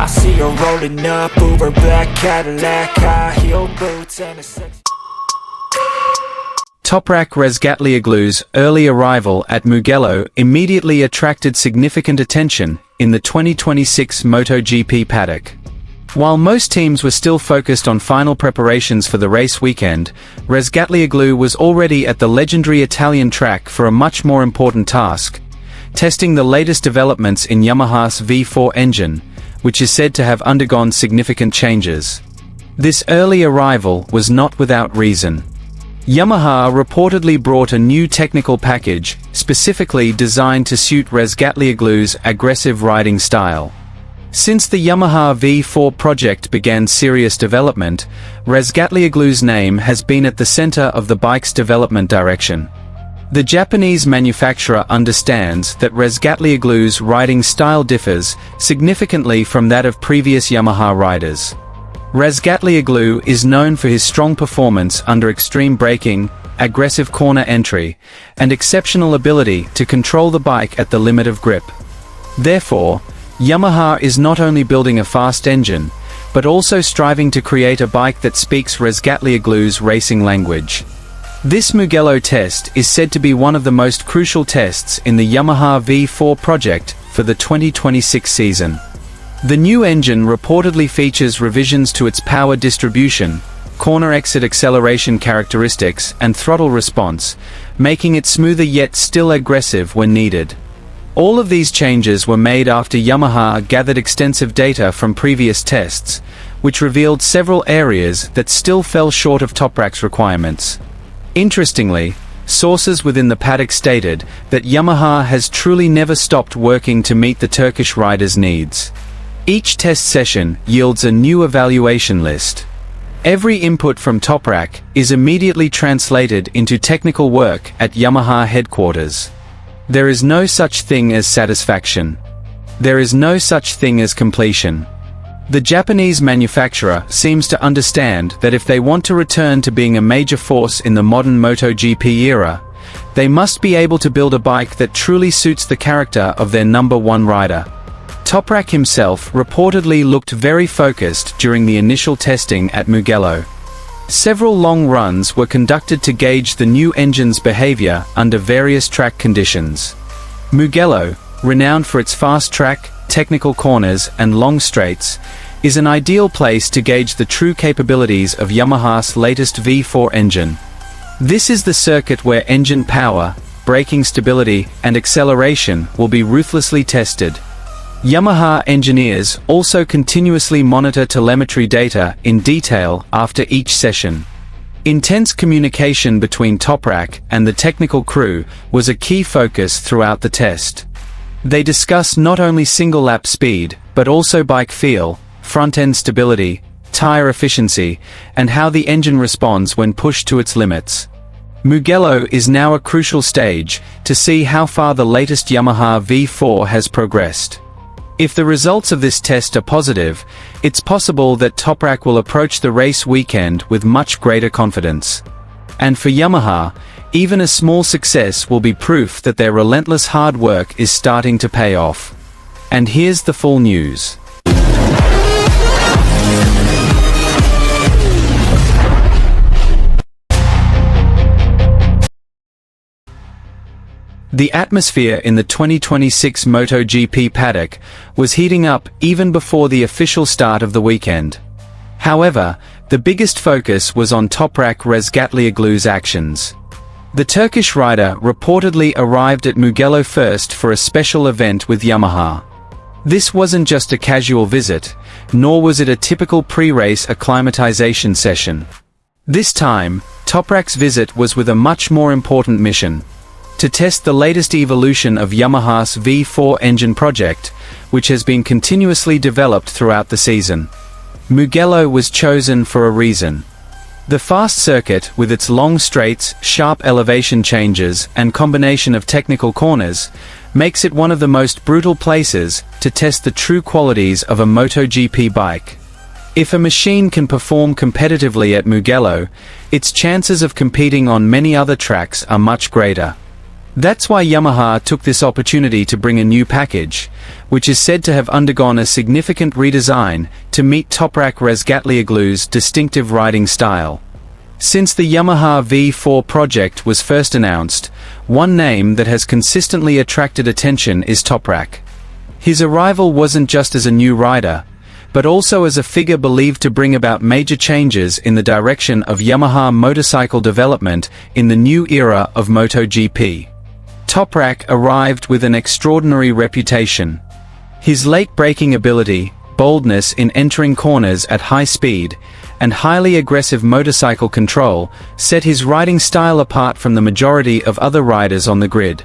see her rolling up, Uber black Cadillac, high heel boots and a sex. Toprak Razgatlioglu's early arrival at Mugello immediately attracted significant attention in the 2026 MotoGP paddock. While most teams were still focused on final preparations for the race weekend, Razgatlioglu was already at the legendary Italian track for a much more important task: testing the latest developments in Yamaha's V4 engine, which is said to have undergone significant changes. This early arrival was not without reason. Yamaha reportedly brought a new technical package, specifically designed to suit Razgatlioglu's aggressive riding style. Since the Yamaha V4 project began serious development, Razgatlioglu's name has been at the center of the bike's development direction. The Japanese manufacturer understands that Razgatlioglu's riding style differs significantly from that of previous Yamaha riders. Razgatlioglu is known for his strong performance under extreme braking, aggressive corner entry, and exceptional ability to control the bike at the limit of grip. Therefore, Yamaha is not only building a fast engine, but also striving to create a bike that speaks Razgatlioglu's racing language. This Mugello test is said to be one of the most crucial tests in the Yamaha V4 project for the 2026 season. The new engine reportedly features revisions to its power distribution, corner exit acceleration characteristics, and throttle response, making it smoother yet still aggressive when needed. All of these changes were made after Yamaha gathered extensive data from previous tests, which revealed several areas that still fell short of Toprak's requirements. Interestingly, sources within the paddock stated that Yamaha has truly never stopped working to meet the Turkish riders' needs. Each test session yields a new evaluation list. Every input from Toprak is immediately translated into technical work at Yamaha headquarters. There is no such thing as satisfaction. There is no such thing as completion. The Japanese manufacturer seems to understand that if they want to return to being a major force in the modern MotoGP era, they must be able to build a bike that truly suits the character of their number one rider. Toprak himself reportedly looked very focused during the initial testing at Mugello. Several long runs were conducted to gauge the new engine's behavior under various track conditions. Mugello, renowned for its fast track, technical corners, and long straights, is an ideal place to gauge the true capabilities of Yamaha's latest V4 engine. This is the circuit where engine power, braking stability, and acceleration will be ruthlessly tested. Yamaha engineers also continuously monitor telemetry data in detail after each session. Intense communication between Toprak and the technical crew was a key focus throughout the test. They discuss not only single-lap speed, but also bike feel, front-end stability, tire efficiency, and how the engine responds when pushed to its limits. Mugello is now a crucial stage to see how far the latest Yamaha V4 has progressed. If the results of this test are positive, it's possible that Toprak will approach the race weekend with much greater confidence. And for Yamaha, even a small success will be proof that their relentless hard work is starting to pay off. And here's the full news. The atmosphere in the 2026 MotoGP paddock was heating up even before the official start of the weekend. However, the biggest focus was on Toprak Razgatlioglu's actions. The Turkish rider reportedly arrived at Mugello first for a special event with Yamaha. This wasn't just a casual visit, nor was it a typical pre-race acclimatization session. This time, Toprak's visit was with a much more important mission: to test the latest evolution of Yamaha's V4 engine project, which has been continuously developed throughout the season. Mugello was chosen for a reason. The fast circuit, with its long straights, sharp elevation changes, and combination of technical corners, makes it one of the most brutal places to test the true qualities of a MotoGP bike. If a machine can perform competitively at Mugello, its chances of competing on many other tracks are much greater. That's why Yamaha took this opportunity to bring a new package, which is said to have undergone a significant redesign to meet Toprak Razgatlioglu's distinctive riding style. Since the Yamaha V4 project was first announced, one name that has consistently attracted attention is Toprak. His arrival wasn't just as a new rider, but also as a figure believed to bring about major changes in the direction of Yamaha motorcycle development in the new era of MotoGP. Toprak arrived with an extraordinary reputation. His late braking ability, boldness in entering corners at high speed, and highly aggressive motorcycle control set his riding style apart from the majority of other riders on the grid.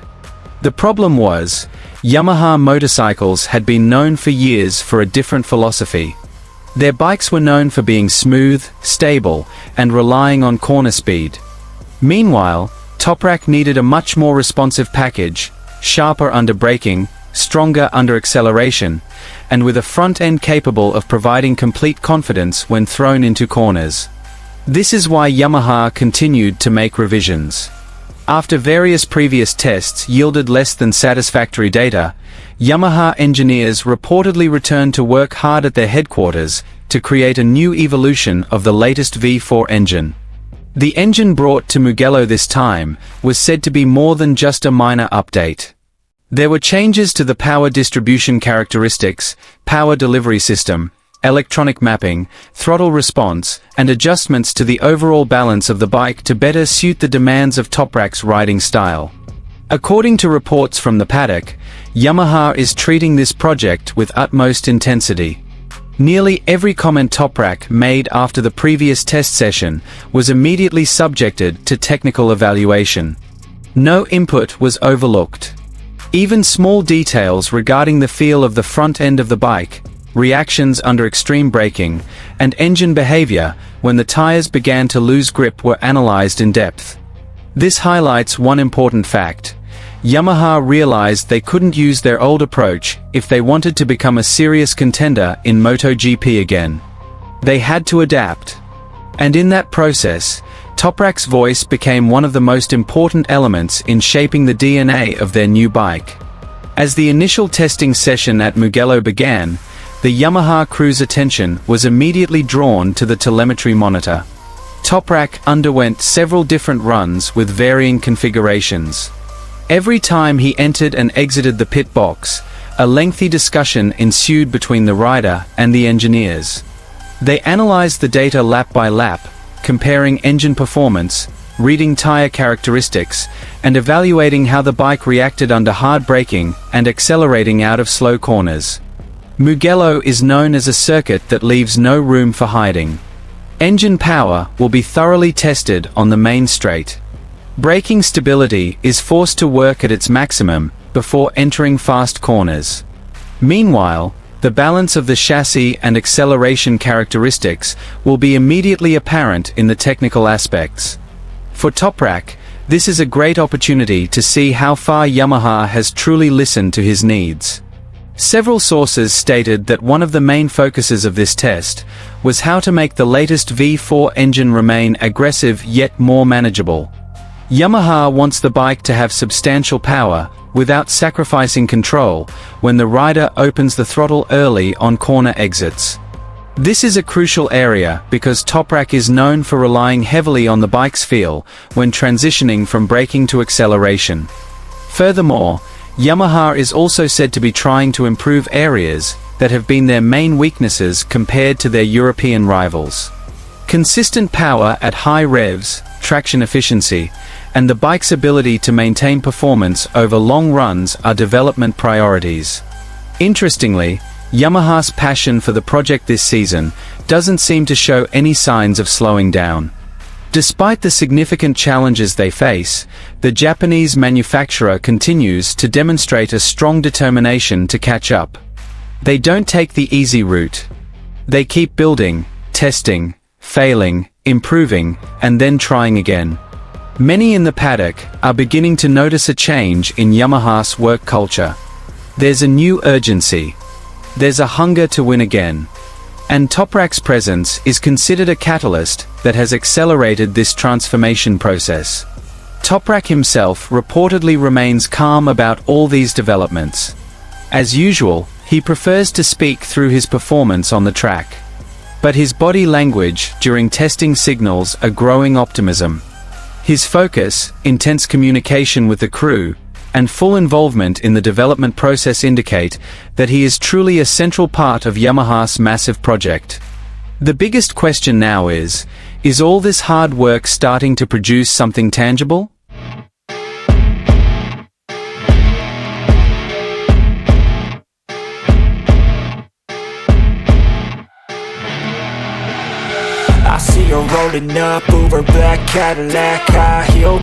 The problem was, Yamaha motorcycles had been known for years for a different philosophy. Their bikes were known for being smooth, stable, and relying on corner speed. Meanwhile, Toprak needed a much more responsive package, sharper under braking, stronger under acceleration, and with a front end capable of providing complete confidence when thrown into corners. This is why Yamaha continued to make revisions. After various previous tests yielded less than satisfactory data, Yamaha engineers reportedly returned to work hard at their headquarters to create a new evolution of the latest V4 engine. The engine brought to Mugello this time was said to be more than just a minor update. There were changes to the power distribution characteristics, power delivery system, electronic mapping, throttle response, and adjustments to the overall balance of the bike to better suit the demands of Toprak's riding style. According to reports from the paddock, Yamaha is treating this project with utmost intensity. Nearly every comment Toprak made after the previous test session was immediately subjected to technical evaluation. No input was overlooked. Even small details regarding the feel of the front end of the bike, reactions under extreme braking, and engine behavior when the tires began to lose grip were analyzed in depth. This highlights one important fact. Yamaha realized they couldn't use their old approach if they wanted to become a serious contender in MotoGP again. They had to adapt. And in that process, Toprak's voice became one of the most important elements in shaping the DNA of their new bike. As the initial testing session at Mugello began, the Yamaha crew's attention was immediately drawn to the telemetry monitor. Toprak underwent several different runs with varying configurations. Every time he entered and exited the pit box, a lengthy discussion ensued between the rider and the engineers. They analyzed the data lap by lap, comparing engine performance, reading tire characteristics, and evaluating how the bike reacted under hard braking and accelerating out of slow corners. Mugello is known as a circuit that leaves no room for hiding. Engine power will be thoroughly tested on the main straight. Braking stability is forced to work at its maximum before entering fast corners. Meanwhile, the balance of the chassis and acceleration characteristics will be immediately apparent in the technical aspects. For Toprak, this is a great opportunity to see how far Yamaha has truly listened to his needs. Several sources stated that one of the main focuses of this test was how to make the latest V4 engine remain aggressive yet more manageable. Yamaha wants the bike to have substantial power without sacrificing control when the rider opens the throttle early on corner exits. This is a crucial area because Toprak is known for relying heavily on the bike's feel when transitioning from braking to acceleration. Furthermore, Yamaha is also said to be trying to improve areas that have been their main weaknesses compared to their European rivals. Consistent power at high revs, traction efficiency, and the bike's ability to maintain performance over long runs are development priorities. Interestingly, Yamaha's passion for the project this season doesn't seem to show any signs of slowing down. Despite the significant challenges they face, the Japanese manufacturer continues to demonstrate a strong determination to catch up. They don't take the easy route. They keep building, testing, failing, improving, and then trying again. Many in the paddock are beginning to notice a change in Yamaha's work culture. There's a new urgency. There's a hunger to win again. And Toprak's presence is considered a catalyst that has accelerated this transformation process. Toprak himself reportedly remains calm about all these developments. As usual, he prefers to speak through his performance on the track. But his body language during testing signals a growing optimism. His focus, intense communication with the crew, and full involvement in the development process indicate that he is truly a central part of Yamaha's massive project. The biggest question now is all this hard work starting to produce something tangible? I see her rolling up, Uber black Cadillac, high heel